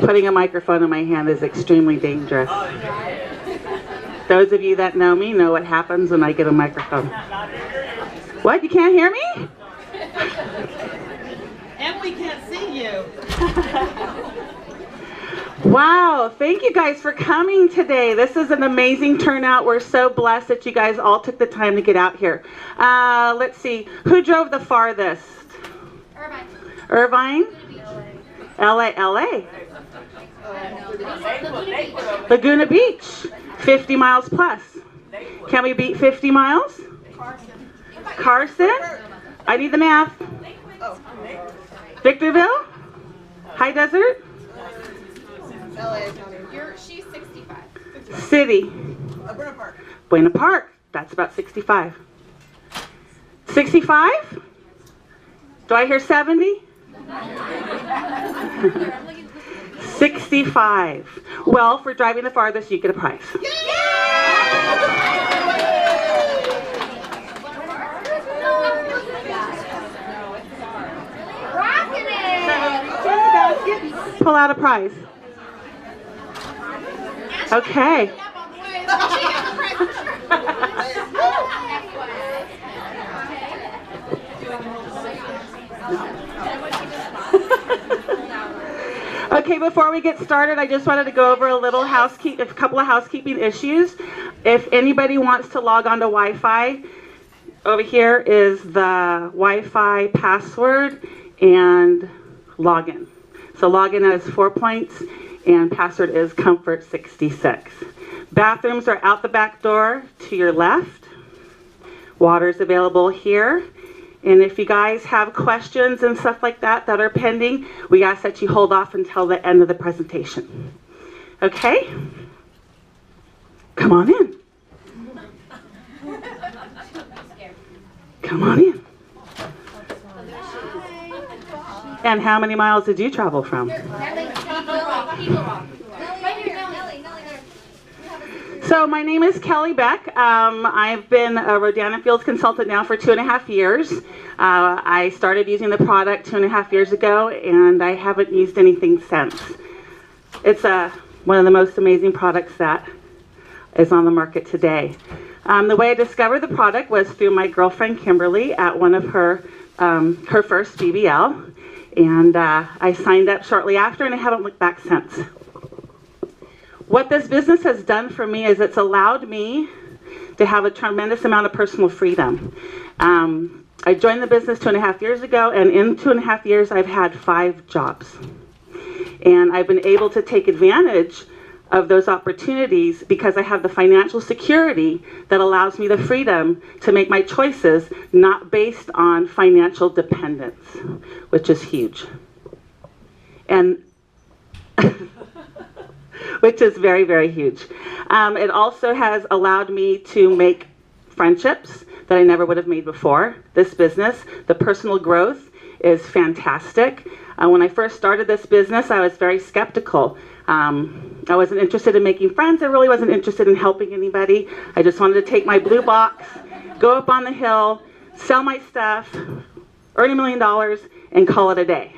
putting a microphone in my hand is extremely dangerous. Those of you that know me know what happens when I get a microphone. What? You can't hear me? And we can't see you. Wow, thank you guys for coming today. This is an amazing turnout. We're so blessed that you guys all took the time to get out here. Let's see, who drove the farthest? Irvine? LA. Laguna Beach, 50 miles plus. Can we beat 50 miles? Carson? I need the math. Victorville? High Desert? She's 65. City? Buena Park. That's about 65. 65? Do I hear 70? 65. Well, for driving the farthest, you get a prize. Pull out a prize. Okay. Okay, before we get started, I just wanted to go over a couple of housekeeping issues. If anybody wants to log on to Wi-Fi, over here is the Wi-Fi password and login. So login has 4 points and password is Comfort66. Bathrooms are out the back door to your left. Water is available here. And if you guys have questions and stuff like that are pending, we ask that you hold off until the end of the presentation. Okay? Come on in. Come on in. And how many miles did you travel from? So my name is Kelly Beck. I've been a Rodan & Fields consultant now for 2.5 years. I started using the product 2.5 years ago, and I haven't used anything since. It's one of the most amazing products that is on the market today. The way I discovered the product was through my girlfriend Kimberly at one of her first BBL, and I signed up shortly after, and I haven't looked back since. What this business has done for me is it's allowed me to have a tremendous amount of personal freedom. I joined the business 2.5 years ago, and in 2.5 years I've had 5 jobs. And I've been able to take advantage of those opportunities because I have the financial security that allows me the freedom to make my choices not based on financial dependence, which is huge. And which is very, very huge. It also has allowed me to make friendships that I never would have made before. This business, the personal growth is fantastic. When I first started this business, I was very skeptical. I wasn't interested in making friends. I really wasn't interested in helping anybody. I just wanted to take my blue box, go up on the hill, sell my stuff, earn $1 million, and call it a day.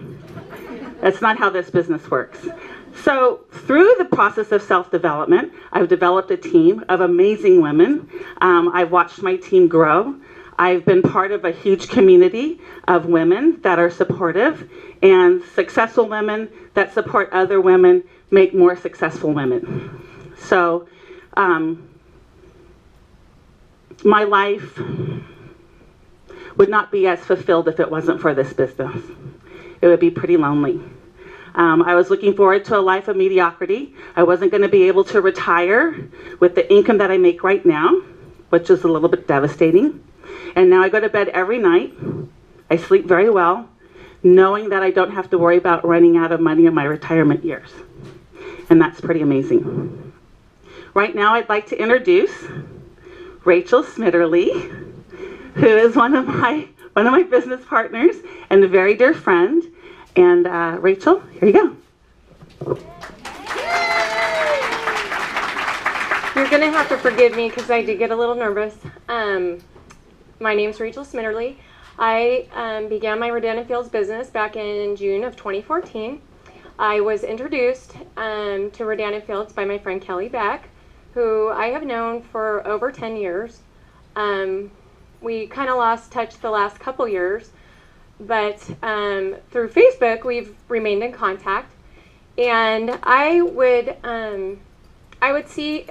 That's not how this business works. So through the process of self-development, I've developed a team of amazing women. I've watched my team grow. I've been part of a huge community of women that are supportive, and successful women that support other women make more successful women. So my life would not be as fulfilled if it wasn't for this business. It would be pretty lonely. I was looking forward to a life of mediocrity. I wasn't going to be able to retire with the income that I make right now, which is a little bit devastating. And now I go to bed every night. I sleep very well, knowing that I don't have to worry about running out of money in my retirement years. And that's pretty amazing. Right now I'd like to introduce Rachel Smitterly, who is one of my business partners and a very dear friend. And Rachel, here you go. You're going to have to forgive me because I did get a little nervous. My name's Rachel Smitterly. I began my Rodan & Fields business back in June of 2014. I was introduced to Rodan & Fields by my friend Kelly Beck, who I have known for over 10 years. We kind of lost touch the last couple years, but through Facebook we've remained in contact. And I would see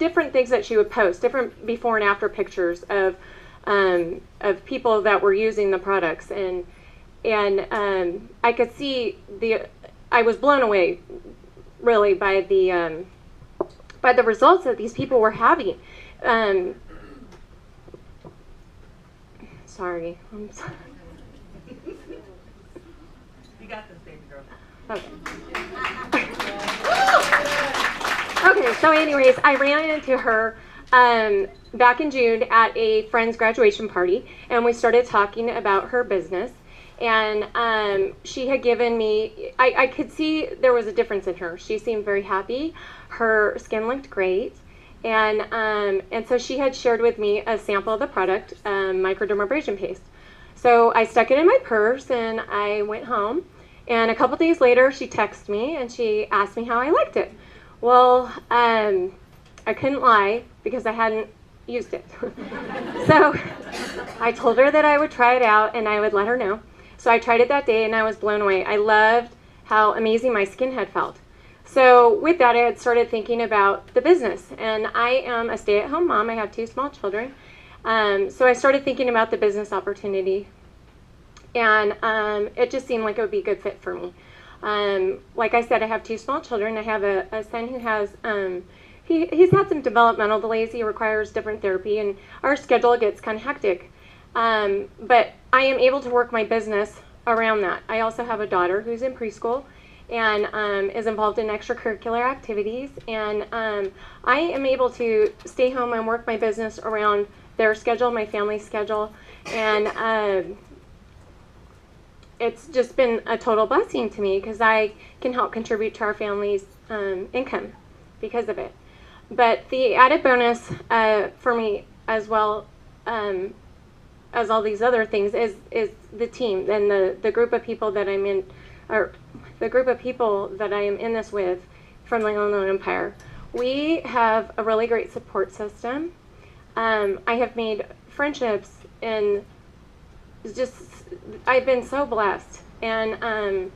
different things that she would post, different before and after pictures of people that were using the products, and I could see I was blown away really by the results that these people were having. Sorry. I'm sorry. You got this, baby girl. Okay. Okay, so anyways, I ran into her back in June at a friend's graduation party, and we started talking about her business. And she had given me, I could see there was a difference in her. She seemed very happy. Her skin looked great. And so she had shared with me a sample of the product, microdermabrasion paste. So I stuck it in my purse and I went home. And a couple days later, she texted me and she asked me how I liked it. Well, I couldn't lie because I hadn't used it. So I told her that I would try it out and I would let her know. So I tried it that day and I was blown away. I loved how amazing my skin had felt. So with that, I had started thinking about the business. And I am a stay-at-home mom. I have 2 small children. So I started thinking about the business opportunity. And it just seemed like it would be a good fit for me. Like I said, I have 2 small children. I have a son who has, he's had some developmental delays. He requires different therapy, and our schedule gets kind of hectic. But I am able to work my business around that. I also have a daughter who's in preschool and is involved in extracurricular activities. And I am able to stay home and work my business around their schedule, my family's schedule. And it's just been a total blessing to me because I can help contribute to our family's income because of it. But the added bonus for me as well as all these other things is the team and the group of people that I'm in, or the group of people that I am in this with from the Inland Empire. We have a really great support system. I have made friendships and just I've been so blessed, and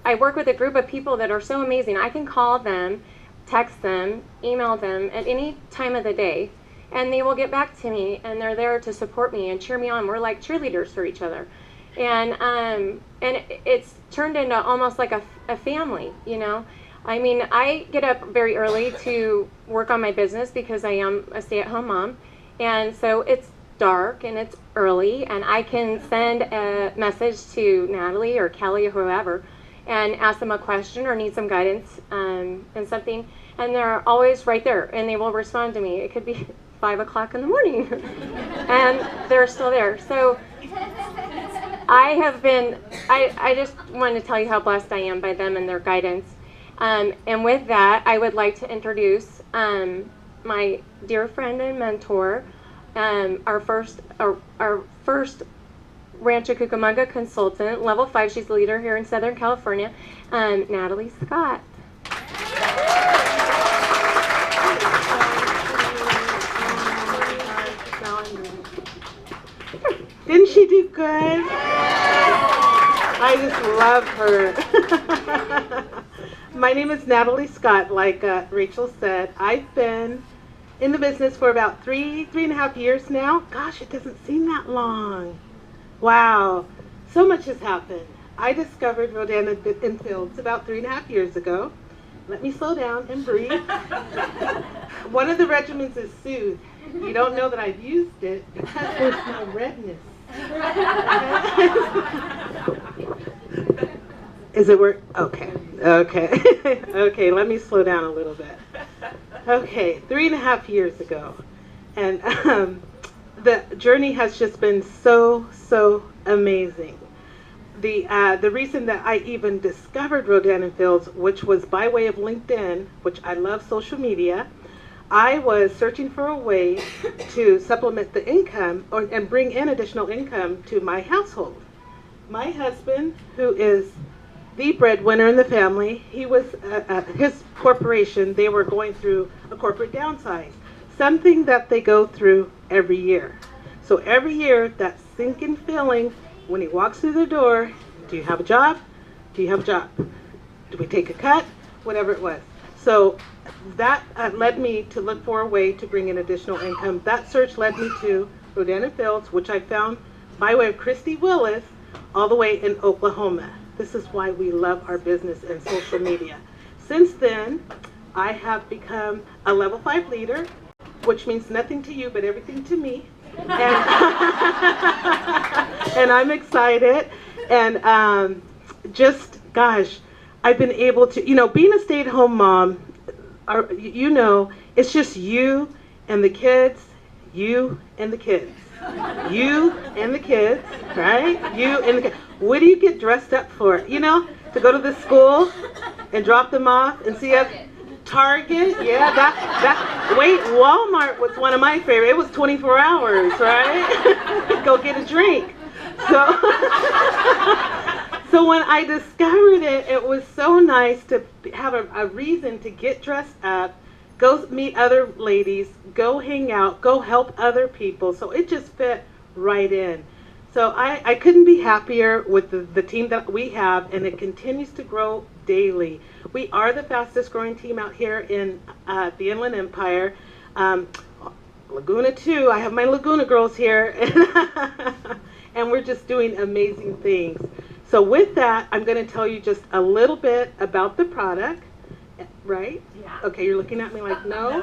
I work with a group of people that are so amazing. I can call them, text them, email them at any time of the day, and they will get back to me, and they're there to support me and cheer me on. We're like cheerleaders for each other, and it's turned into almost like a family, you know. I mean, I get up very early to work on my business because I am a stay-at-home mom, and so it's dark and it's early, and I can send a message to Natalie or Kelly or whoever and ask them a question or need some guidance in something, and they're always right there and they will respond to me. It could be 5 o'clock in the morning and they're still there. So I just want to tell you how blessed I am by them and their guidance. And with that, I would like to introduce my dear friend and mentor, our first Rancho Cucamonga consultant, level 5. She's the leader here in Southern California, Natalie Scott. Didn't she do good? I just love her. My name is Natalie Scott. Like Rachel said, I've been in the business for about three and a half years now. Gosh, it doesn't seem that long. Wow, so much has happened. I discovered Rodan & Fields about 3.5 years ago. Let me slow down and breathe. One of the regimens is Soothe. You don't know that I've used it because there's no redness. Is it work? Okay. Okay, let me slow down a little bit. Okay, 3.5 years ago. And the journey has just been so amazing. The reason that I even discovered Rodan & Fields, which was by way of LinkedIn, which I love social media, I was searching for a way to supplement the income and bring in additional income to my household. My husband, who is the breadwinner in the family. He was, his corporation, they were going through a corporate downsize, something that they go through every year. So every year, that sinking feeling when he walks through the door, do you have a job? Do you have a job? Do we take a cut? Whatever it was. So that led me to look for a way to bring in additional income. That search led me to Rodan and Fields, which I found by way of Christy Willis, all the way in Oklahoma. This is why we love our business and social media. Since then, I have become a level 5 leader, which means nothing to you but everything to me. And, and I'm excited. And just, gosh, I've been able to, being a stay-at-home mom, it's just you and the kids, you and the kids. You and the kids, right? You and the kids. What do you get dressed up for? To go to the school and drop them off and see us. Target, yeah, wait, Walmart was one of my favorite. It was 24 hours, right? Go get a drink. So when I discovered it, it was so nice to have a reason to get dressed up, go meet other ladies, go hang out, go help other people. So it just fit right in. So I couldn't be happier with the team that we have, and it continues to grow daily. We are the fastest growing team out here in the Inland Empire. Laguna too, I have my Laguna girls here, and we're just doing amazing things. So with that, I'm going to tell you just a little bit about the product, right? Yeah. Okay, you're looking at me like, no?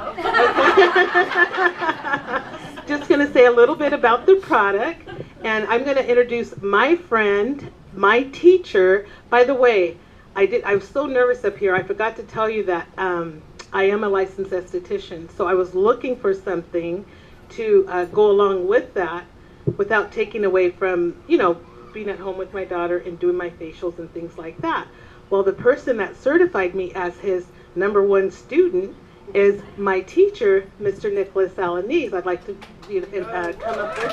Just going to say a little bit about the product, and I'm going to introduce my friend, my teacher. By the way, I was so nervous up here, I forgot to tell you that I am a licensed esthetician, so I was looking for something to go along with that without taking away from, being at home with my daughter and doing my facials and things like that. Well, the person that certified me as his #1 student is my teacher, Mr. Nicholas Alanese. I'd like to come up with me.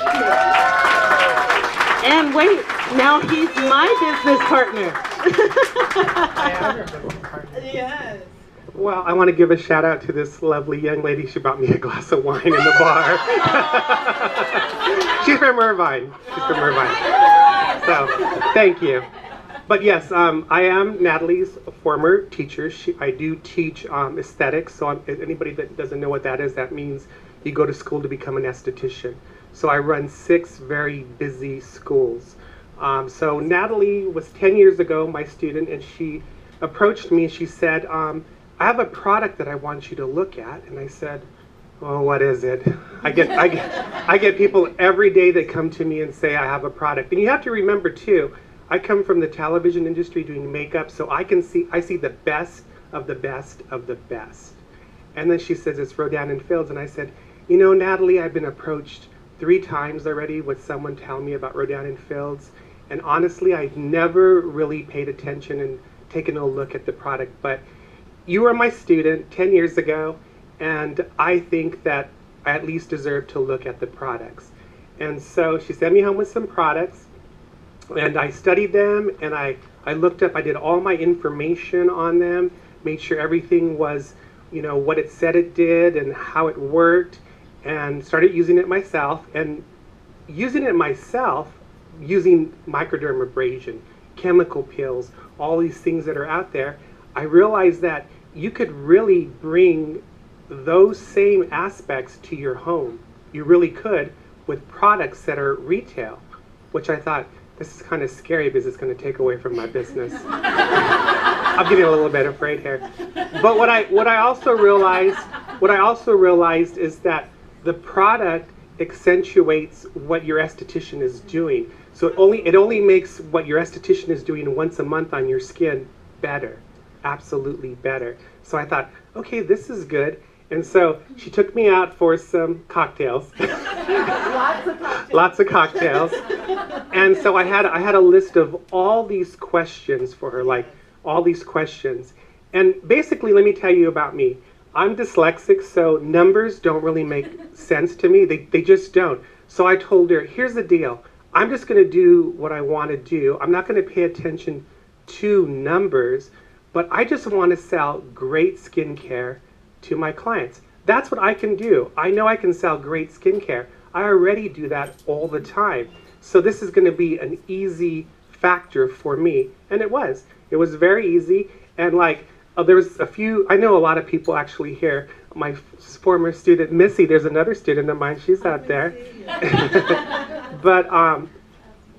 And wait, now he's my business partner. Yes. Well, I want to give a shout out to this lovely young lady. She brought me a glass of wine in the bar. She's from Irvine. So, thank you. But yes, I am Natalie's former teacher. I do teach aesthetics. So anybody that doesn't know what that is, that means you go to school to become an esthetician. So I run 6 very busy schools. So Natalie was 10 years ago my student, and she approached me and she said, I have a product that I want you to look at. And I said, well, what is it? I get people every day that come to me and say I have a product. And you have to remember too, I come from the television industry doing makeup, so I see the best of the best of the best. And then she says, it's Rodan and Fields. And I said, Natalie, I've been approached 3 times already with someone telling me about Rodan and Fields. And honestly, I've never really paid attention and taken a look at the product. But you were my student 10 years ago, and I think that I at least deserve to look at the products. And so she sent me home with some products, and I studied them, and I looked up, I did all my information on them, made sure everything was, what it said it did and how it worked, and started using it myself. And using it myself, using microdermabrasion, chemical peels, all these things that are out there, I realized that you could really bring those same aspects to your home. You really could with products that are retail, which I thought, this is kind of scary because it's going to take away from my business. I'm getting a little bit afraid here. But what I also realized is that the product accentuates what your esthetician is doing. So it only makes what your esthetician is doing once a month on your skin better, absolutely better. So I thought, okay, this is good. And so she took me out for some cocktails. Lots of cocktails. And so I had a list of all these questions for her, like all these questions. And basically, let me tell you about me. I'm dyslexic, so numbers don't really make sense to me. They just don't. So I told her, here's the deal. I'm just going to do what I want to do. I'm not going to pay attention to numbers, but I just want to sell great skincare to my clients. That's what I can do. I know I can sell great skincare. I already do that all the time. So this is going to be an easy factor for me. And it was. It was very easy. And like, there was a few, I know a lot of people actually here. My former student, Missy, there's another student of mine. She's out there. But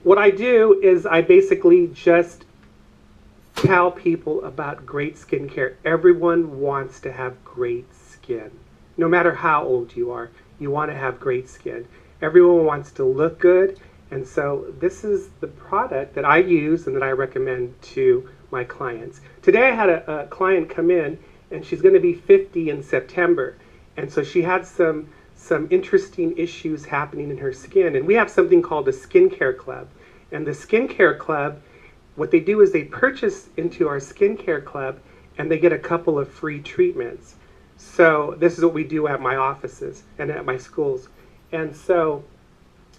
what I do is I basically just tell people about great skincare. Everyone wants to have great skin. No matter how old you are, you want to have great skin. Everyone wants to look good. And so this is the product that I use and that I recommend to my clients. Today I had a client come in, and she's going to be 50 in September. And so she had some interesting issues happening in her skin. And we have something called a skincare club. And the skincare club, what they do is they purchase into our skincare club, and they get a couple of free treatments. So this is what we do at my offices and at my schools. And so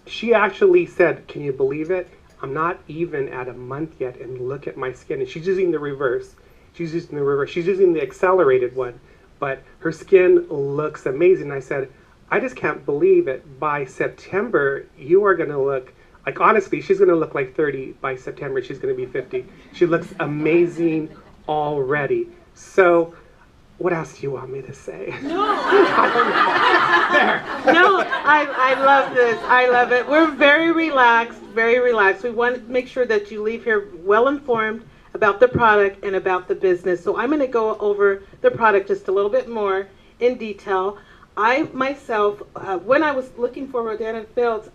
she actually said, can you believe it? I'm not even at a month yet, and look at my skin. And she's using the reverse. She's using the reverse. She's using the accelerated one, but her skin looks amazing. I said, I just can't believe it. By September, you are going to look, like honestly, she's going to look like 30. By September, she's going to be 50. She looks amazing already. So what else do you want me to say? No, I love this. I love it. We're very relaxed, very relaxed. We want to make sure that you leave here well informed about the product and about the business. So I'm going to go over the product just a little bit more in detail. I myself, when I was looking for Rodan & Fields,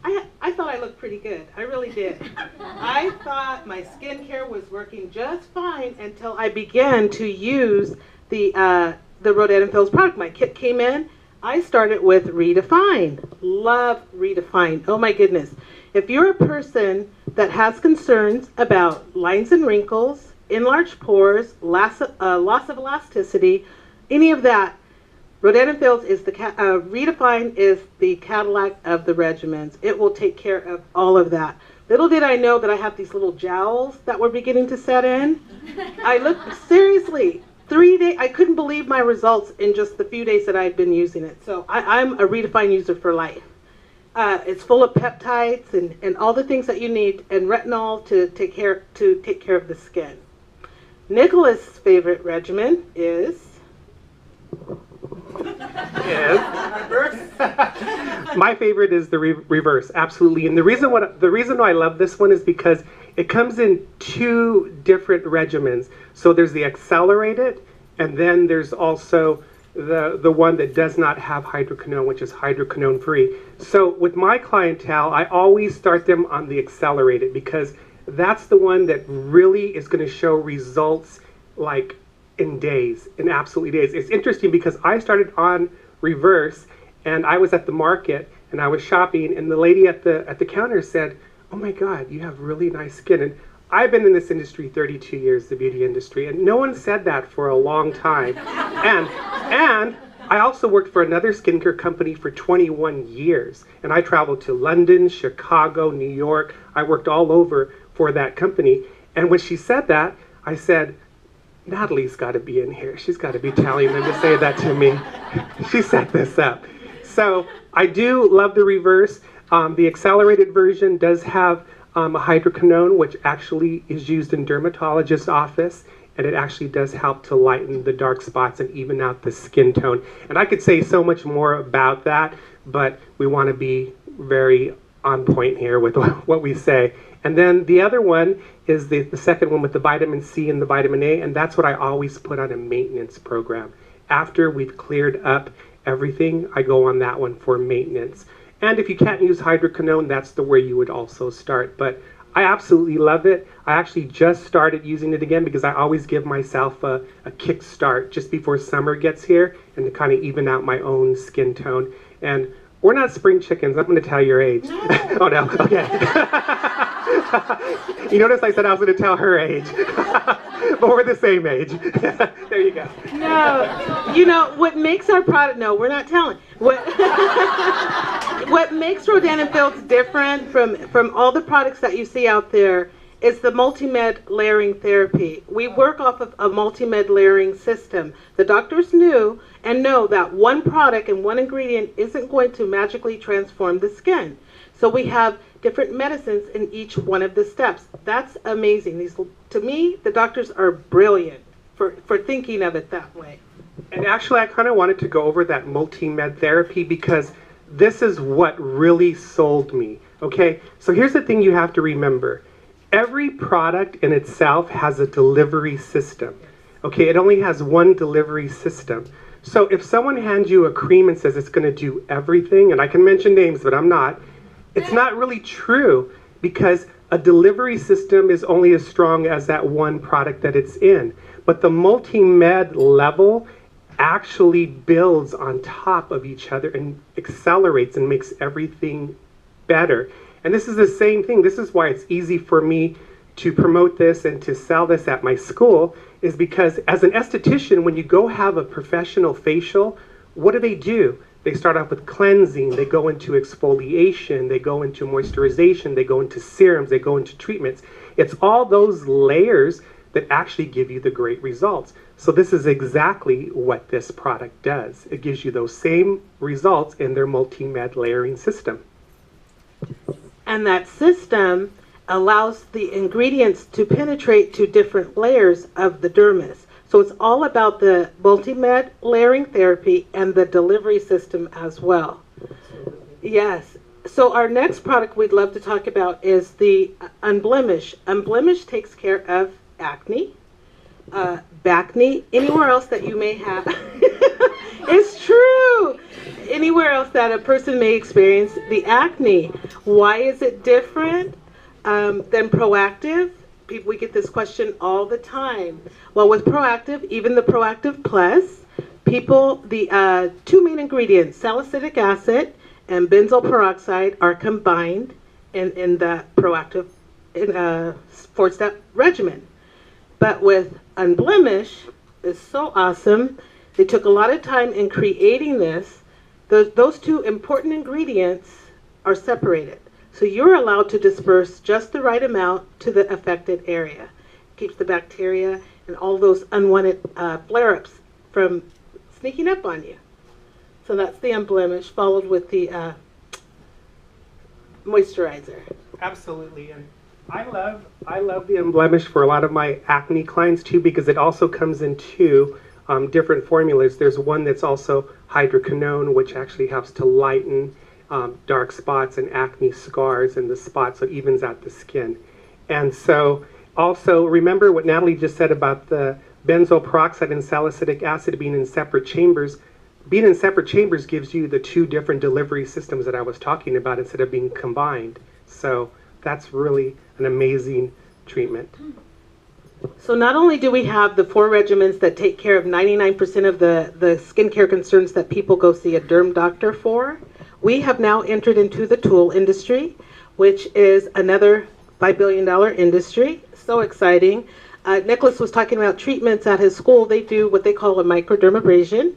I thought I looked pretty good. I really did. I thought my skincare was working just fine until I began to use the Rodan & Fields product. My kit came in. I started with Redefine. Love Redefine. Oh my goodness. If you're a person that has concerns about lines and wrinkles, enlarged pores, loss of elasticity, any of that, Rodan & Fields is the Redefine is the Cadillac of the regimens. It will take care of all of that. Little did I know that I have these little jowls that were beginning to set in. I looked, seriously, 3 days, I couldn't believe my results in just the few days that I had been using it. So I'm a Redefine user for life. It's full of peptides and all the things that you need, and retinol to take care of the skin. Nicholas' favorite regimen is my favorite is the reverse, absolutely. And the reason why I love this one is because it comes in two different regimens. So there's the accelerated, and then there's also the one that does not have hydroquinone, which is hydroquinone free. So with my clientele, I always start them on the accelerated because that's the one that really is going to show results like in days, in absolutely days. It's interesting because I started on reverse, and I was at the market and I was shopping, and the lady at the counter said, "Oh my God, you have really nice skin." And I've been in this industry 32 years, the beauty industry, and no one said that for a long time. And I also worked for another skincare company for 21 years, and I traveled to London, Chicago, New York. I worked all over for that company. And when she said that, I said, Natalie's got to be in here. She's got to be telling them to say that to me. She set this up. So I do love the reverse. The accelerated version does have a hydroquinone, which actually is used in dermatologist's office, and it actually does help to lighten the dark spots and even out the skin tone. And I could say so much more about that, but we want to be very on point here with what we say. And then the other one is the second one with the vitamin C and the vitamin A, and that's what I always put on a maintenance program. After we've cleared up everything, I go on that one for maintenance. And if you can't use hydroquinone, that's the way you would also start. But I absolutely love it. I actually just started using it again because I always give myself a kick start just before summer gets here and to kind of even out my own skin tone. And we're not spring chickens. I'm going to tell your age. No. Oh, no. Okay. You notice I said I was going to tell her age. But we're the same age. There you go. No. You know, what makes our product... No, we're not telling. What makes Rodan & Fields different from all the products that you see out there is the multi-med layering therapy. We work off of a multi-med layering system. The doctors knew and know that one product and one ingredient isn't going to magically transform the skin. So we have different medicines in each one of the steps. That's amazing. To me, the doctors are brilliant for thinking of it that way. And actually, I kind of wanted to go over that multi-med therapy because this is what really sold me. Okay, so here's the thing you have to remember. Every product in itself has a delivery system. Okay, it only has one delivery system. So if someone hands you a cream and says it's going to do everything, and I can mention names, but I'm not, it's not really true because a delivery system is only as strong as that one product that it's in. But the multi-med level actually builds on top of each other and accelerates and makes everything better. And this is the same thing. This is why it's easy for me to promote this and to sell this at my school, is because as an esthetician, when you go have a professional facial, what do? They start off with cleansing, they go into exfoliation, they go into moisturization, they go into serums, they go into treatments. It's all those layers that actually give you the great results. So this is exactly what this product does. It gives you those same results in their multi-med layering system. And that system allows the ingredients to penetrate to different layers of the dermis. So it's all about the multi-med layering therapy and the delivery system as well. Yes. So our next product we'd love to talk about is the Unblemish. Unblemish takes care of acne, bacne, anywhere else that you may have. It's true. Anywhere else that a person may experience the acne. Why is it different than Proactive? We get this question all the time. Well, with Proactive, even the Proactive Plus, the two main ingredients, salicylic acid and benzoyl peroxide, are combined in the Proactive 4-step regimen. But with Unblemish, it's so awesome. They took a lot of time in creating this. Those two important ingredients are separated. So you're allowed to disperse just the right amount to the affected area. Keeps the bacteria and all those unwanted flare-ups from sneaking up on you. So that's the Unblemish, followed with the moisturizer. Absolutely. And I love the Unblemish for a lot of my acne clients too, because it also comes in two different formulas. There's one that's also hydroquinone, which actually helps to lighten dark spots and acne scars and the spots, so it evens out the skin. And so also remember what Natalie just said about the benzoyl peroxide and salicylic acid being in separate chambers. Being in separate chambers gives you the two different delivery systems that I was talking about instead of being combined. So that's really an amazing treatment. So not only do we have the 4 regimens that take care of 99% of the skincare concerns that people go see a derm doctor for, we have now entered into the tool industry, which is another $5 billion industry. So exciting. Nicholas was talking about treatments at his school. They do what they call a microdermabrasion.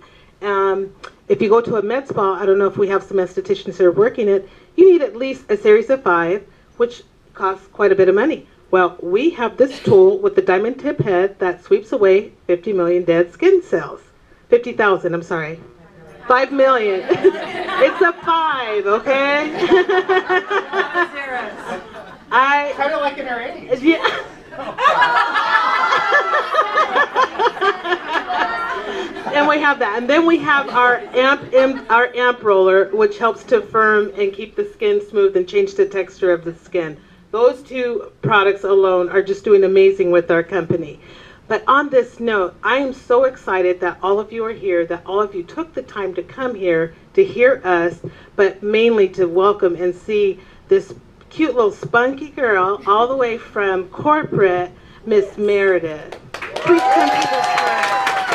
If you go to a med spa, I don't know if we have some estheticians that are working it, you need at least a series of 5, which costs quite a bit of money. Well, we have this tool with the diamond tip head that sweeps away 50 million dead skin cells. 50,000, I'm sorry. 5 million. It's a 5, okay? Kind of like in our 80s. Yeah. And we have that. And then we have our amp roller, which helps to firm and keep the skin smooth and change the texture of the skin. Those 2 products alone are just doing amazing with our company. But on this note, I am so excited that all of you are here, that all of you took the time to come here to hear us, but mainly to welcome and see this cute little spunky girl all the way from corporate, Miss Meredith. Please come to the front.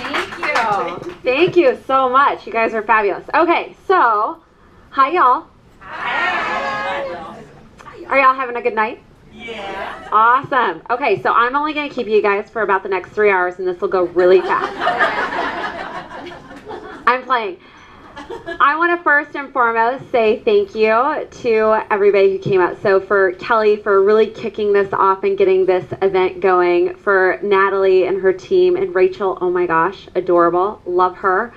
Thank you. Thank you so much. You guys are fabulous. Okay, so, hi y'all. Are y'all having a good night? Yeah. Awesome. Okay, so I'm only going to keep you guys for about the next 3 hours, and this will go really fast. I'm playing. I want to first and foremost say thank you to everybody who came out. So for Kelly for really kicking this off and getting this event going, for Natalie and her team, and Rachel, oh my gosh, adorable, love her.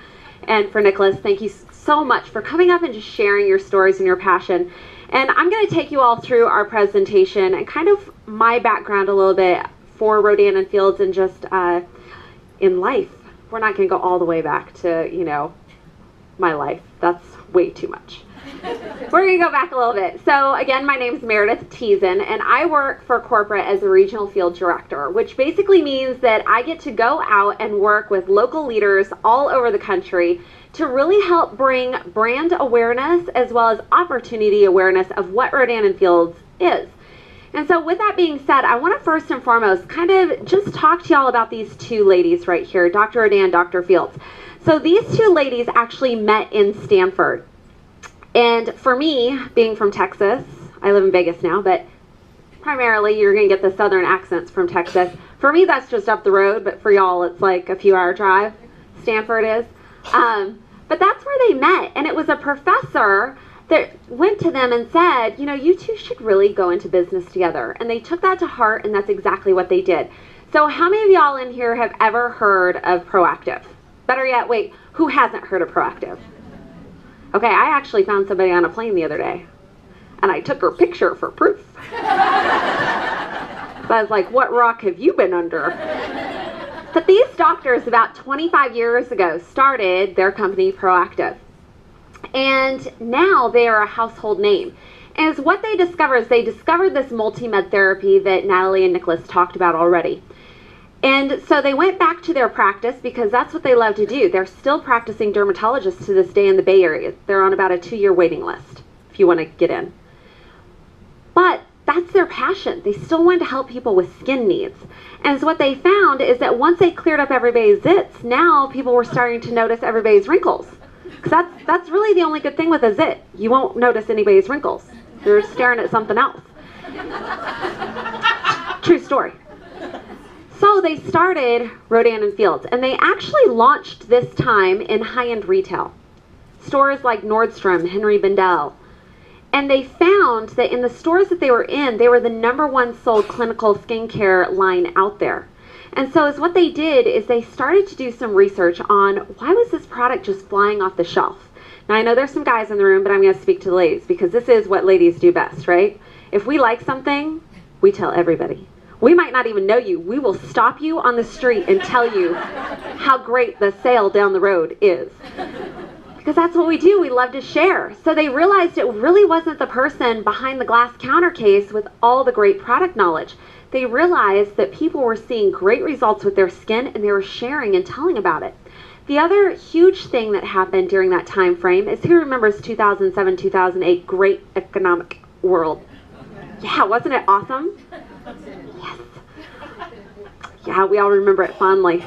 And for Nicholas, thank you so much for coming up and just sharing your stories and your passion. And I'm going to take you all through our presentation and kind of my background a little bit for Rodan and Fields and just in life. We're not going to go all the way back to, you know, my life. That's way too much. We're going to go back a little bit. So again, my name is Meredith Tieszen, and I work for corporate as a regional field director, which basically means that I get to go out and work with local leaders all over the country to really help bring brand awareness as well as opportunity awareness of what Rodan and Fields is. And so with that being said, I want to first and foremost kind of just talk to y'all about these two ladies right here, Dr. Rodan, Dr. Fields. So these two ladies actually met in Stanford. And for me, being from Texas, I live in Vegas now, but primarily you're going to get the southern accents from Texas. For me, that's just up the road, but for y'all, it's like a few-hour drive. Stanford is. But that's where they met, and it was a professor that went to them and said, you know, you two should really go into business together. And they took that to heart, and that's exactly what they did. So how many of y'all in here have ever heard of Proactive? Better yet, wait, who hasn't heard of Proactive? Okay, I actually found somebody on a plane the other day, and I took her picture for proof. So I was like, what rock have you been under? But these doctors about 25 years ago started their company Proactive. And now they are a household name. And what they discovered is they discovered this multi-med therapy that Natalie and Nicholas talked about already. And so they went back to their practice because that's what they love to do. They're still practicing dermatologists to this day in the Bay Area. They're on about a 2-year waiting list if you want to get in. But that's their passion. They still wanted to help people with skin needs. And so what they found is that once they cleared up everybody's zits, now people were starting to notice everybody's wrinkles. Because that's really the only good thing with a zit. You won't notice anybody's wrinkles. You're staring at something else. True story. So they started Rodan and Fields, and they actually launched this time in high-end retail. Stores like Nordstrom, Henry Bendel. And they found that in the stores that they were in, they were the #1 sold clinical skincare line out there. And so what they did is they started to do some research on why was this product just flying off the shelf. Now I know there's some guys in the room, but I'm going to speak to the ladies because this is what ladies do best, right? If we like something, we tell everybody. We might not even know you. We will stop you on the street and tell you how great the sale down the road is. Because that's what we do. We love to share. So they realized it really wasn't the person behind the glass counter case with all the great product knowledge. They realized that people were seeing great results with their skin and they were sharing and telling about it. The other huge thing that happened during that time frame is, who remembers 2007, 2008 great economic world? Yeah, wasn't it awesome? Yes. Yeah, we all remember it fondly.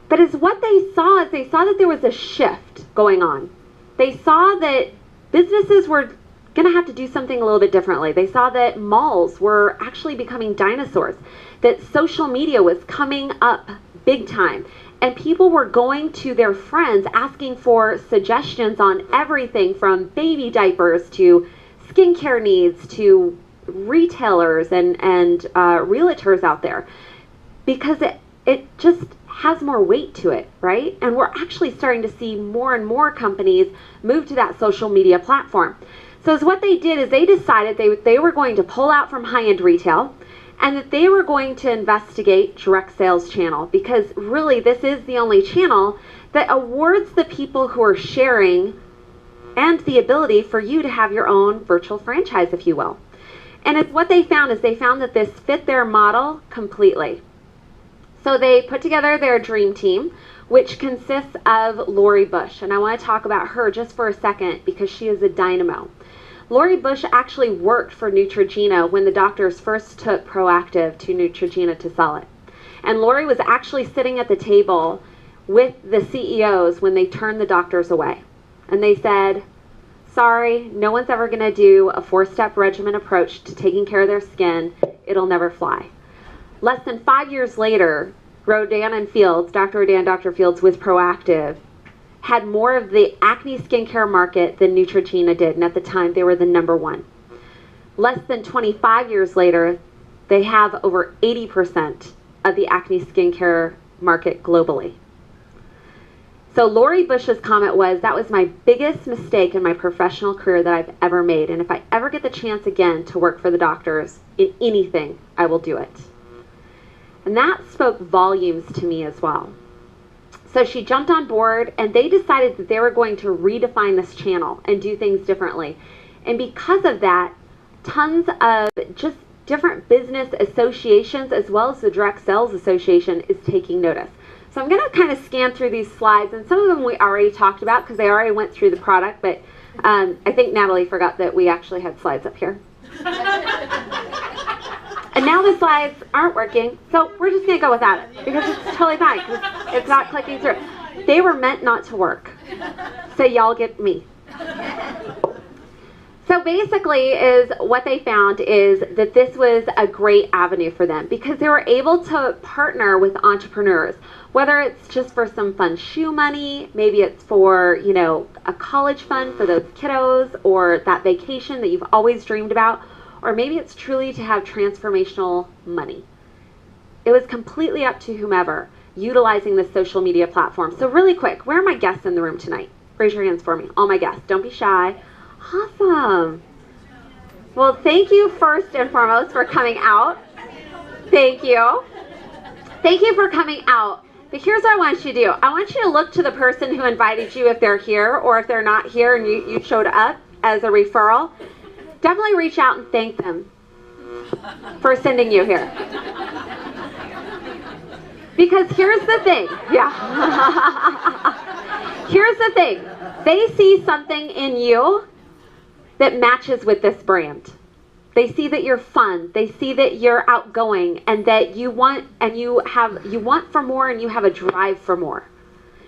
But as what they saw is they saw that there was a shift going on. They saw that businesses were going to have to do something a little bit differently. They saw that malls were actually becoming dinosaurs, that social media was coming up big time, and people were going to their friends asking for suggestions on everything from baby diapers to skincare needs to retailers and realtors out there, because it just has more weight to it, right? And we're actually starting to see more and more companies move to that social media platform. So what they did is they decided they were going to pull out from high-end retail and that they were going to investigate direct sales channel, because really this is the only channel that awards the people who are sharing and the ability for you to have your own virtual franchise, if you will. And what they found is they found that this fit their model completely. So they put together their dream team, which consists of Lori Bush. And I want to talk about her just for a second because she is a dynamo. Lori Bush actually worked for Neutrogena when the doctors first took Proactive to Neutrogena to sell it. And Lori was actually sitting at the table with the CEOs when they turned the doctors away. And they said, sorry, no one's ever going to do a 4-step regimen approach to taking care of their skin. It'll never fly. Less than 5 years later, Rodan and Fields, Dr. Rodan, Dr. Fields with Proactive, had more of the acne skincare market than Neutrogena did, and at the time they were the #1. Less than 25 years later, they have over 80% of the acne skincare market globally. So Lori Bush's comment was, that was my biggest mistake in my professional career that I've ever made, and if I ever get the chance again to work for the doctors in anything, I will do it. And that spoke volumes to me as well. So she jumped on board, and they decided that they were going to redefine this channel and do things differently. And because of that, tons of just different business associations, as well as the Direct Sales Association, is taking notice. So I'm going to kind of scan through these slides, and some of them we already talked about because they already went through the product, but I think Natalie forgot that we actually had slides up here. And now the slides aren't working, so we're just going to go without it because it's totally fine because it's not clicking through. They were meant not to work, so y'all get me. So basically is what they found is that this was a great avenue for them because they were able to partner with entrepreneurs, whether it's just for some fun shoe money, maybe it's for, you know, a college fund for those kiddos or that vacation that you've always dreamed about, or maybe it's truly to have transformational money. It was completely up to whomever utilizing the social media platform. So really quick, where are my guests in the room tonight? Raise your hands for me, all my guests. Don't be shy. Awesome. Well, thank you first and foremost for coming out. Thank you. Thank you for coming out. But here's what I want you to do. I want you to look to the person who invited you if they're here or if they're not here and you showed up as a referral. Definitely reach out and thank them for sending you here. Because here's the thing. Yeah. Here's the thing. They see something in you that matches with this brand. They see that you're fun. They see that you're outgoing and that you want for more and you have a drive for more.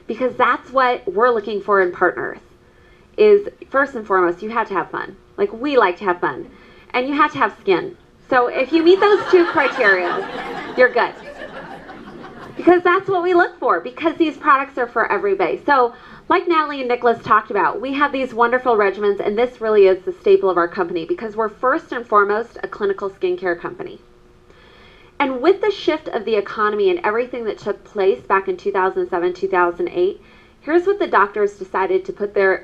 Because that's what we're looking for in partners. Is first and foremost, you have to have fun. Like we like to have fun. And you have to have skin. So if you meet those two criteria, you're good. Because that's what we look for, because these products are for everybody. So like Natalie and Nicholas talked about, we have these wonderful regimens, and this really is the staple of our company because we're first and foremost a clinical skincare company. And with the shift of the economy and everything that took place back in 2007, 2008, here's what the doctors decided to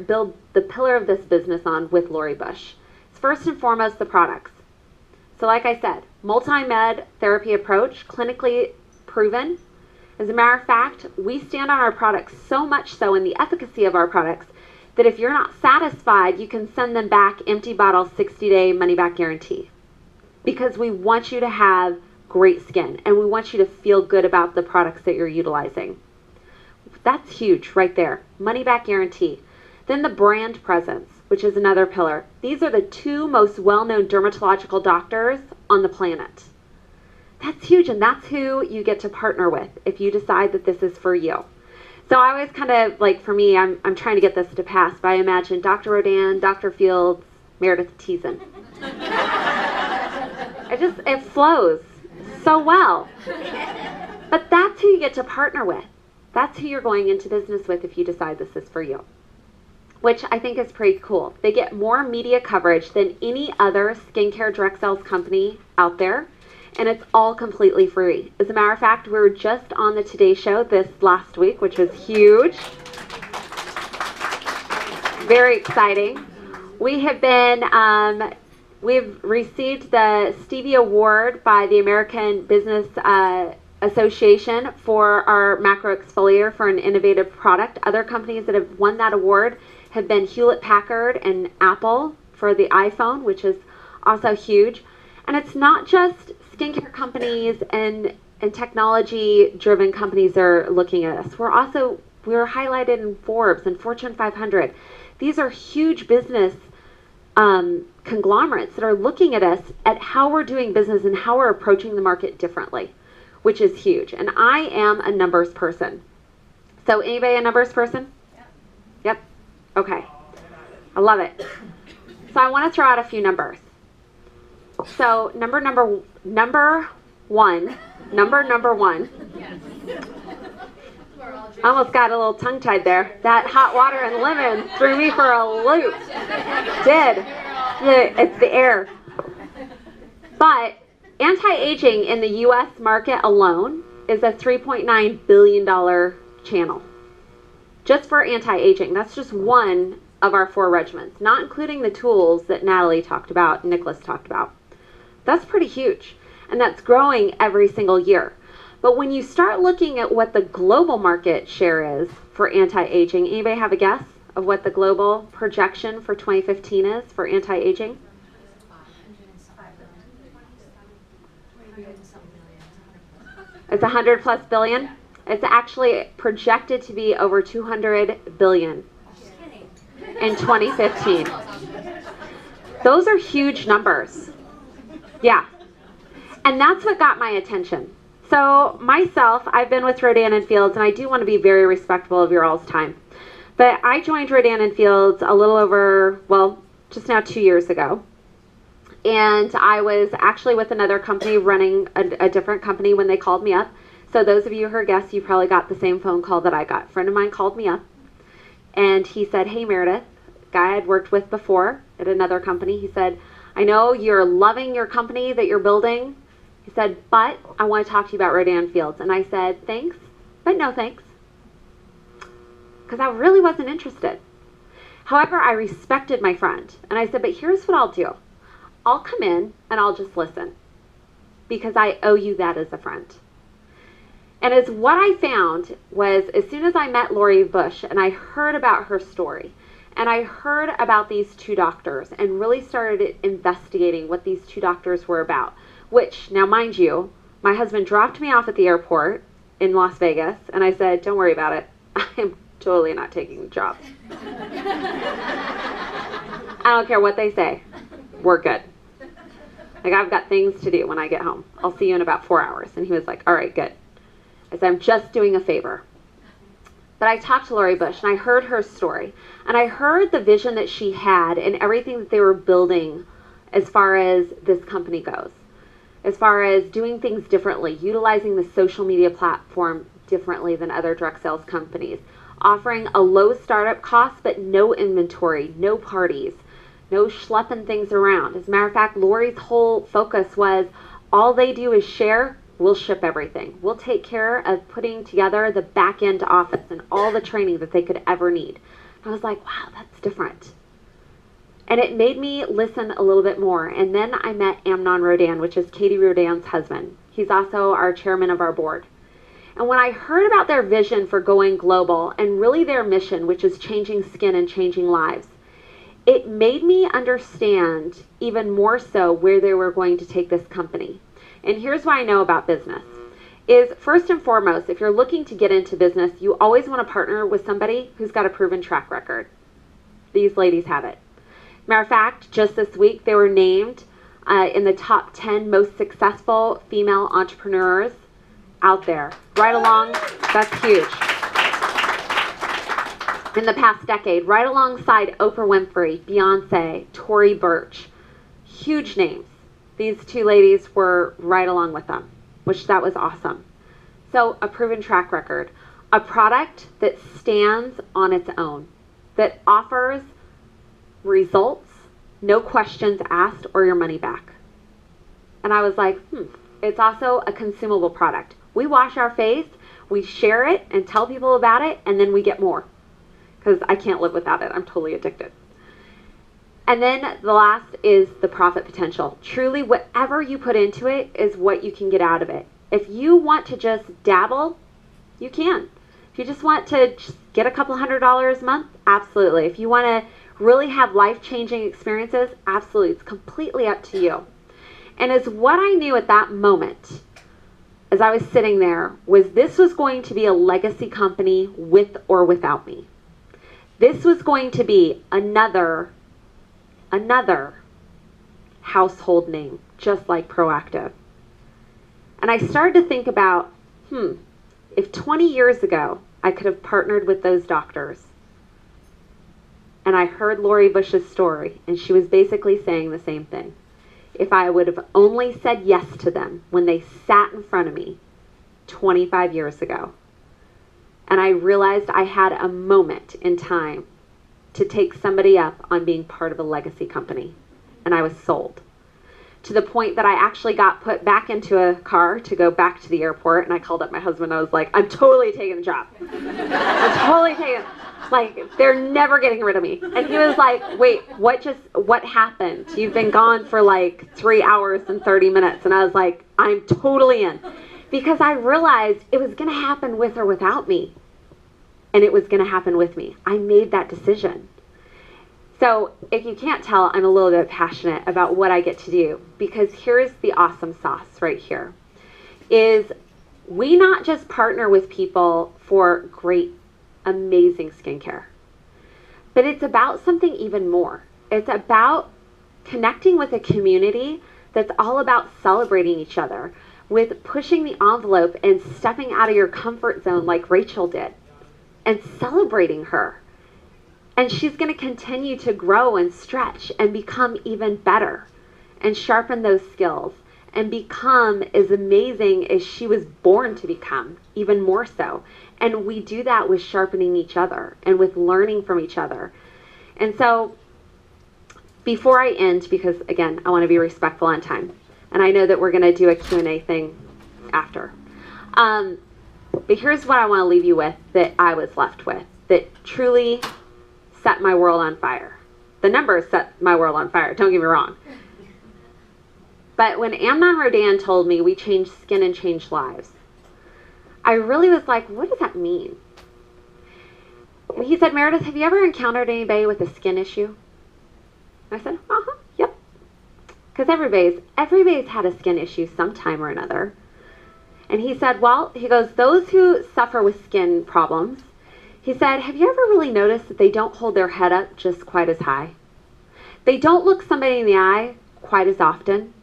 build the pillar of this business on with Lori Bush. It's first and foremost the products. So like I said, multi-med therapy approach, clinically proven. As a matter of fact, we stand on our products so much so in the efficacy of our products that if you're not satisfied, you can send them back empty bottle 60-day money-back guarantee. Because we want you to have great skin and we want you to feel good about the products that you're utilizing. That's huge right there. Money-back guarantee. Then the brand presence, which is another pillar. These are the two most well-known dermatological doctors on the planet. That's huge, and that's who you get to partner with if you decide that this is for you. So I always kind of, like for me, I'm trying to get this to pass, but I imagine Dr. Rodan, Dr. Fields, Meredith, Tieszen. It flows so well. But that's who you get to partner with. That's who you're going into business with if you decide this is for you. Which I think is pretty cool. They get more media coverage than any other skincare direct sales company out there. And it's all completely free. As a matter of fact, we were just on the Today Show this last week, which was huge. Very exciting. We have been, we've received the Stevie Award by the American Business Association for our macro exfoliator for an innovative product. Other companies that have won that award have been Hewlett-Packard and Apple for the iPhone, which is also huge. And it's not just skincare companies and technology-driven companies are looking at us. We're highlighted in Forbes and Fortune 500. These are huge business conglomerates that are looking at us at how we're doing business and how we're approaching the market differently, which is huge. And I am a numbers person. So anybody a numbers person? Yep. Okay. I love it. So I want to throw out a few numbers. So number one. Yes. I almost got a little tongue-tied there. That hot water and lemon threw me for a loop. Did. It's the air. But anti-aging in the U.S. market alone is a $3.9 billion channel. Just for anti-aging. That's just one of our 4 regimens, not including the tools that Natalie talked about, Nicholas talked about. That's pretty huge, and that's growing every single year. But when you start looking at what the global market share is for anti-aging, anybody have a guess of what the global projection for 2015 is for anti-aging? It's 100 plus billion. It's actually projected to be over 200 billion in 2015. Those are huge numbers. Yeah. And that's what got my attention. So myself, I've been with Rodan and Fields, and I do want to be very respectful of your all's time. But I joined Rodan and Fields a little over, well, just now 2 years ago. And I was actually with another company running a different company when they called me up. So those of you who are guests, you probably got the same phone call that I got. A friend of mine called me up, and he said, hey, Meredith, guy I'd worked with before at another company, he said, I know you're loving your company that you're building. He said, but I want to talk to you about Rodan Fields. And I said, thanks, but no thanks. Because I really wasn't interested. However, I respected my friend. And I said, but here's what I'll do. I'll come in and I'll just listen. Because I owe you that as a friend. And as what I found was, as soon as I met Lori Bush and I heard about her story, and I heard about these 2 doctors and really started investigating what these 2 doctors were about, which, now mind you, my husband dropped me off at the airport in Las Vegas, and I said, don't worry about it. I'm totally not taking the job. I don't care what they say. We're good. Like, I've got things to do when I get home. I'll see you in about 4 hours. And he was like, all right, good. I said, I'm just doing a favor. But I talked to Lori Bush, and I heard her story. And I heard the vision that she had and everything that they were building as far as this company goes. As far as doing things differently, utilizing the social media platform differently than other direct sales companies, offering a low startup cost but no inventory, no parties, no schlepping things around. As a matter of fact, Lori's whole focus was all they do is share, we'll ship everything. We'll take care of putting together the back end office and all the training that they could ever need. I was like, wow, that's different. And it made me listen a little bit more. And then I met Amnon Rodan, which is Katie Rodan's husband. He's also our chairman of our board. And when I heard about their vision for going global and really their mission, which is changing skin and changing lives, it made me understand even more so where they were going to take this company. And here's what I know about business. Is first and foremost, if you're looking to get into business, you always want to partner with somebody who's got a proven track record. These ladies have it. Matter of fact, just this week, they were named in the top 10 most successful female entrepreneurs out there. Right along, that's huge. In the past decade, right alongside Oprah Winfrey, Beyonce, Tory Burch. Huge names. These 2 ladies were right along with them, which that was awesome. So a proven track record. A product that stands on its own, that offers results, no questions asked, or your money back. And I was like, it's also a consumable product. We wash our face, we share it and tell people about it, and then we get more. Because I can't live without it. I'm totally addicted. And then the last is the profit potential. Truly, whatever you put into it is what you can get out of it. If you want to just dabble, you can. If you just want to just get a couple $100s a month, absolutely. If you want to really have life-changing experiences, absolutely. It's completely up to you. And as what I knew at that moment, as I was sitting there, was this was going to be a legacy company with or without me. This was going to be another household name, just like Proactive. And I started to think about, if 20 years ago I could have partnered with those doctors, and I heard Lori Bush's story, and she was basically saying the same thing. If I would have only said yes to them when they sat in front of me 25 years ago, And I realized I had a moment in time to take somebody up on being part of a legacy company. And I was sold. To the point that I actually got put back into a car to go back to the airport. And I called up my husband. I was like, I'm totally taking the job. I'm totally taking it. Like, they're never getting rid of me. And he was like, wait, what happened? You've been gone for like 3 hours and 30 minutes. And I was like, I'm totally in. Because I realized it was going to happen with or without me. And it was going to happen with me. I made that decision. So if you can't tell, I'm a little bit passionate about what I get to do. Because here's the awesome sauce right here. Is we not just partner with people for great, amazing skincare. But it's about something even more. It's about connecting with a community that's all about celebrating each other, with pushing the envelope and stepping out of your comfort zone like Rachel did, and celebrating her. And she's going to continue to grow and stretch and become even better and sharpen those skills and become as amazing as she was born to become, even more so. And we do that with sharpening each other and with learning from each other. And so before I end, because again, I want to be respectful on time, and I know that we're going to do a Q&A thing after. But here's what I want to leave you with that I was left with, that truly set my world on fire. The numbers set my world on fire, don't get me wrong. But when Amnon Rodan told me we change skin and change lives, I really was like, what does that mean? And he said, Meredith, have you ever encountered anybody with a skin issue? I said, yep. Because everybody's had a skin issue sometime or another. And he said, well, he goes, those who suffer with skin problems, he said, have you ever really noticed that they don't hold their head up just quite as high? They don't look somebody in the eye quite as often.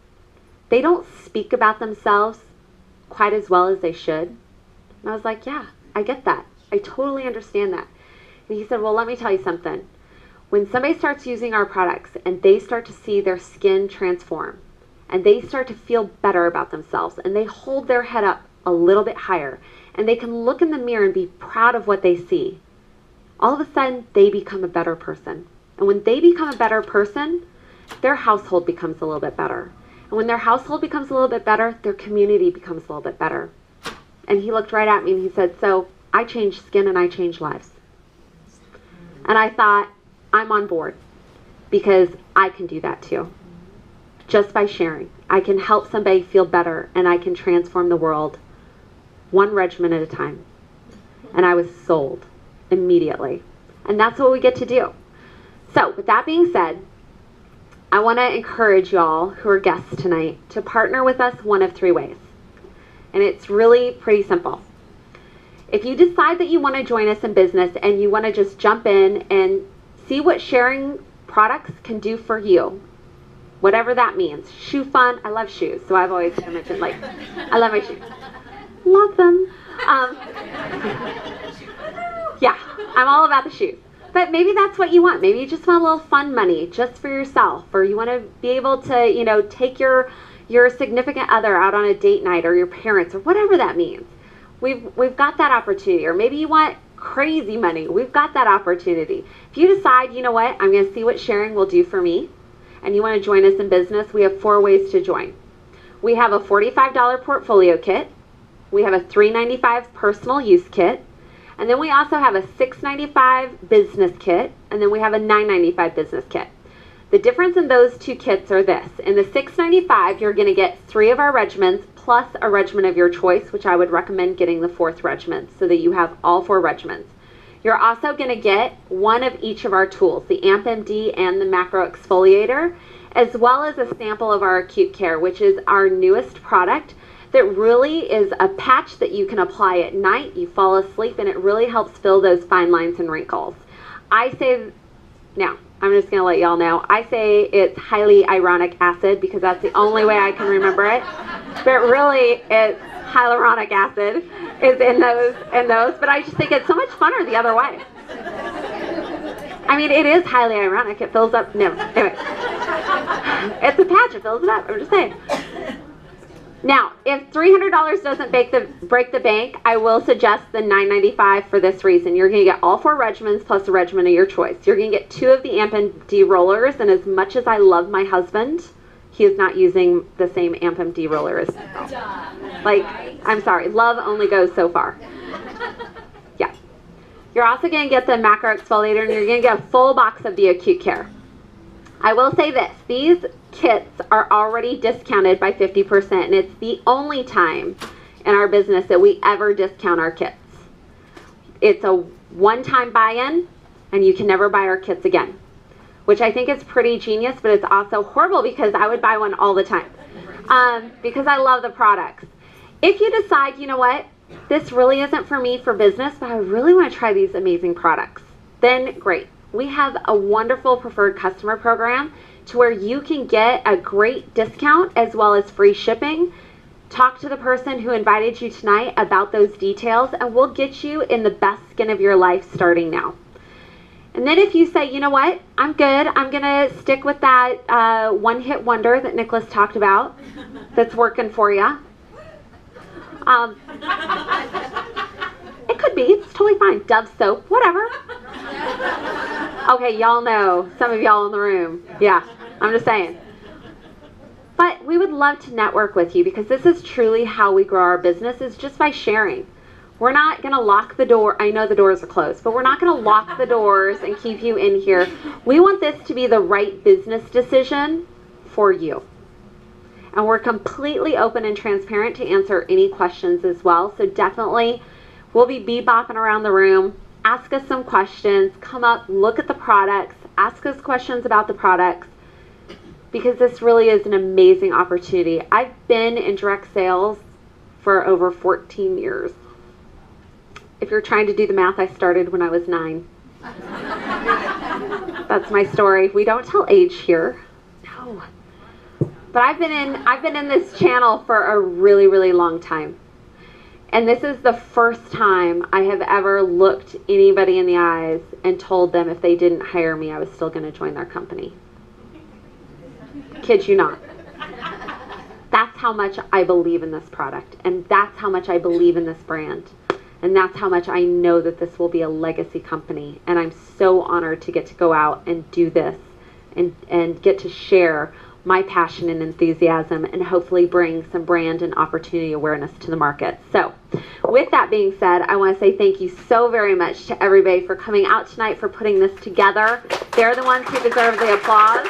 They don't speak about themselves quite as well as they should. And I was like, yeah, I get that. I totally understand that. And he said, well, let me tell you something. When somebody starts using our products and they start to see their skin transform and they start to feel better about themselves and they hold their head up a little bit higher and they can look in the mirror and be proud of what they see, all of a sudden they become a better person. And when they become a better person, their household becomes a little bit better. And when their household becomes a little bit better, their community becomes a little bit better. And he looked right at me and he said, so I change skin and I change lives. And I thought, I'm on board because I can do that too. Just by sharing. I can help somebody feel better and I can transform the world one regimen at a time. And I was sold immediately. And that's what we get to do. So with that being said, I want to encourage y'all who are guests tonight to partner with us one of 3 ways. And it's really pretty simple. If you decide that you want to join us in business and you want to just jump in and see what sharing products can do for you, whatever that means. Shoe fun. I love shoes, so I've always mentioned, like, I love my shoes. Love them. Yeah, I'm all about the shoes. But maybe that's what you want. Maybe you just want a little fun money just for yourself, or you want to be able to, take your significant other out on a date night, or your parents, or whatever that means. We've got that opportunity. Or maybe you want crazy money. We've got that opportunity. If you decide, you know what, I'm going to see what sharing will do for me, and you want to join us in business, we have 4 ways to join. We have a $45 portfolio kit. We have a $395 personal use kit. And then we also have a $695 business kit, and then we have a $995 business kit. The difference in those 2 kits are this. In the $695, you're going to get 3 of our regimens plus a regimen of your choice, which I would recommend getting the 4th regimen so that you have all 4 regimens. You're also going to get 1 of each of our tools, the AMP MD and the macro exfoliator, as well as a sample of our acute care, which is our newest product that really is a patch that you can apply at night. You fall asleep and it really helps fill those fine lines and wrinkles. I say, now, I'm just going to let y'all know, I say it's hyaluronic acid because that's the only way I can remember it. But really, it's hyaluronic acid is in those. But I just think it's so much funner the other way. I mean, it is highly ironic. It fills up, no, anyway. It's a patch, it fills it up, I'm just saying. Now, if $300 doesn't break the bank, I will suggest the $9.95 for this reason. You're going to get all 4 regimens plus a regimen of your choice. You're going to get 2 of the Amp MD rollers, and as much as I love my husband, he is not using the same Amp MD roller as me. Like, I'm sorry, love only goes so far. Yeah. You're also going to get the macro exfoliator, and you're going to get a full box of the acute care. I will say this, these kits are already discounted by 50%, and it's the only time in our business that we ever discount our kits. It's a one-time buy-in, and you can never buy our kits again, which I think is pretty genius, but it's also horrible because I would buy one all the time because I love the products. If you decide, you know what, this really isn't for me for business, but I really want to try these amazing products, then great. We have a wonderful preferred customer program to where you can get a great discount as well as free shipping. Talk to the person who invited you tonight about those details, and we'll get you in the best skin of your life starting now. And then if you say, you know what, I'm good, I'm going to stick with that one-hit wonder that Nicholas talked about that's working for you. It could be, it's totally fine. Dove soap, whatever. Okay, y'all know, some of y'all in the room. Yeah, I'm just saying. But we would love to network with you because this is truly how we grow our business, is just by sharing. We're not going to lock the door. I know the doors are closed, but we're not going to lock the doors and keep you in here. We want this to be the right business decision for you. And we're completely open and transparent to answer any questions as well. So definitely, we'll be bebopping around the room. Ask us some questions, come up, look at the products, ask us questions about the products, because this really is an amazing opportunity. I've been in direct sales for over 14 years. If you're trying to do the math, I started when I was 9. That's my story. We don't tell age here. No. But I've been in this channel for a really, really long time. And this is the first time I have ever looked anybody in the eyes and told them if they didn't hire me, I was still going to join their company. Kid you not. That's how much I believe in this product. And that's how much I believe in this brand. And that's how much I know that this will be a legacy company. And I'm so honored to get to go out and do this and get to share my passion and enthusiasm and hopefully bring some brand and opportunity awareness to the market. So with that being said, I want to say thank you so very much to everybody for coming out tonight, for putting this together. They're the ones who deserve the applause.